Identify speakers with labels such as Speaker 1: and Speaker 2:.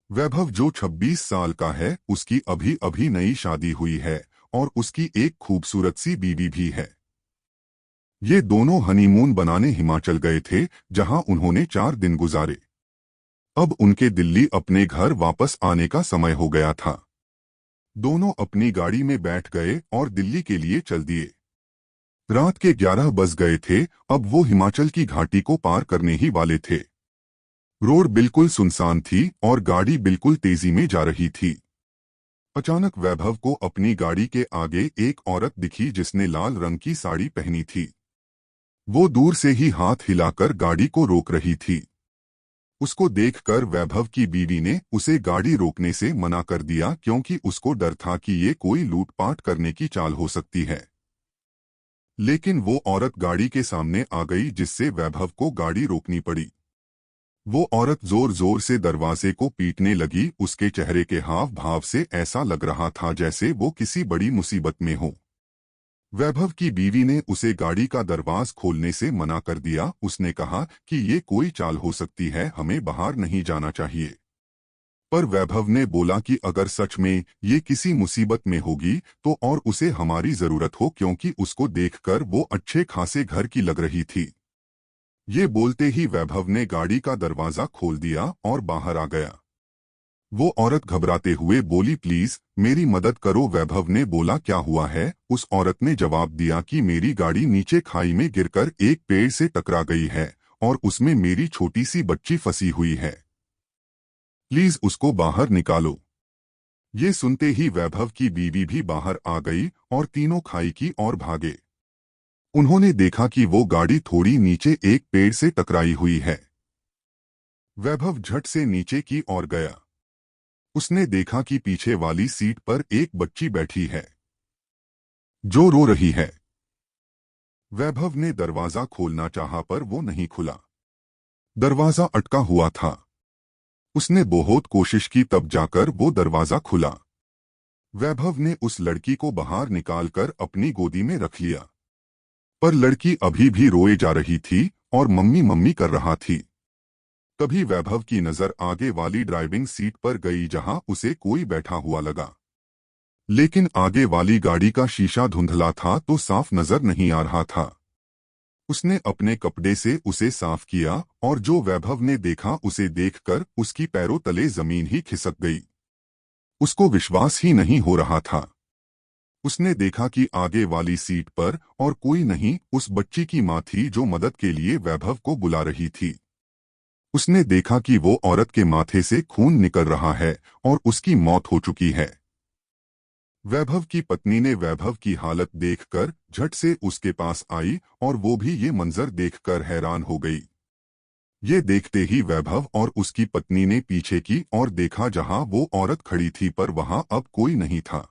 Speaker 1: वैभव जो 26 साल का है, उसकी अभी अभी नई शादी हुई है और उसकी एक खूबसूरत सी बीवी भी है। ये दोनों हनीमून बनाने हिमाचल गए थे, जहां उन्होंने 4 दिन गुजारे। अब उनके दिल्ली अपने घर वापस आने का समय हो गया था। दोनों अपनी गाड़ी में बैठ गए और दिल्ली के लिए चल दिए। रात के 11 बज गए थे। अब वो हिमाचल की घाटी को पार करने ही वाले थे। रोड बिल्कुल सुनसान थी और गाड़ी बिल्कुल तेजी में जा रही थी। अचानक वैभव को अपनी गाड़ी के आगे एक औरत दिखी जिसने लाल रंग की साड़ी पहनी थी। वो दूर से ही हाथ हिलाकर गाड़ी को रोक रही थी। उसको देखकर वैभव की बीवी ने उसे गाड़ी रोकने से मना कर दिया, क्योंकि उसको डर था कि ये कोई लूटपाट करने की चाल हो सकती है। लेकिन वो औरत गाड़ी के सामने आ गई, जिससे वैभव को गाड़ी रोकनी पड़ी। वो औरत जोर जोर से दरवाजे को पीटने लगी। उसके चेहरे के हाव भाव से ऐसा लग रहा था जैसे वो किसी बड़ी मुसीबत में हो। वैभव की बीवी ने उसे गाड़ी का दरवाज खोलने से मना कर दिया। उसने कहा कि ये कोई चाल हो सकती है, हमें बाहर नहीं जाना चाहिए। पर वैभव ने बोला कि अगर सच में ये किसी मुसीबत में होगी तो और उसे हमारी जरूरत हो, क्योंकि उसको देखकर वो अच्छे खासे घर की लग रही थी। ये बोलते ही वैभव ने गाड़ी का दरवाजा खोल दिया और बाहर आ गया। वो औरत घबराते हुए बोली, प्लीज मेरी मदद करो। वैभव ने बोला, क्या हुआ है? उस औरत ने जवाब दिया कि मेरी गाड़ी नीचे खाई में गिरकर एक पेड़ से टकरा गई है और उसमें मेरी छोटी सी बच्ची फंसी हुई है। प्लीज उसको बाहर निकालो। ये सुनते ही वैभव की बीवी भी बाहर आ गई और तीनों खाई की ओर भागे। उन्होंने देखा कि वो गाड़ी थोड़ी नीचे एक पेड़ से टकराई हुई है। वैभव झट से नीचे की ओर गया। उसने देखा कि पीछे वाली सीट पर एक बच्ची बैठी है जो रो रही है। वैभव ने दरवाजा खोलना चाहा पर वो नहीं खुला। दरवाजा अटका हुआ था। उसने बहुत कोशिश की, तब जाकर वो दरवाजा खुला। वैभव ने उस लड़की को बाहर निकालकर अपनी गोदी में रख लिया। पर लड़की अभी भी रोए जा रही थी और मम्मी मम्मी कर रहा थी। तभी वैभव की नजर आगे वाली ड्राइविंग सीट पर गई, जहां उसे कोई बैठा हुआ लगा। लेकिन आगे वाली गाड़ी का शीशा धुंधला था तो साफ नजर नहीं आ रहा था। उसने अपने कपड़े से उसे साफ किया और जो वैभव ने देखा उसे देखकर उसकी पैरों तले जमीन ही खिसक गई। उसको विश्वास ही नहीं हो रहा था। उसने देखा कि आगे वाली सीट पर और कोई नहीं, उस बच्ची की मां थी जो मदद के लिए वैभव को बुला रही थी। उसने देखा कि वो औरत के माथे से खून निकल रहा है और उसकी मौत हो चुकी है। वैभव की पत्नी ने वैभव की हालत देखकर झट से उसके पास आई और वो भी ये मंजर देखकर हैरान हो गई। ये देखते ही वैभव और उसकी पत्नी ने पीछे की ओर देखा, जहां वो औरत खड़ी थी, पर वहां अब कोई नहीं था।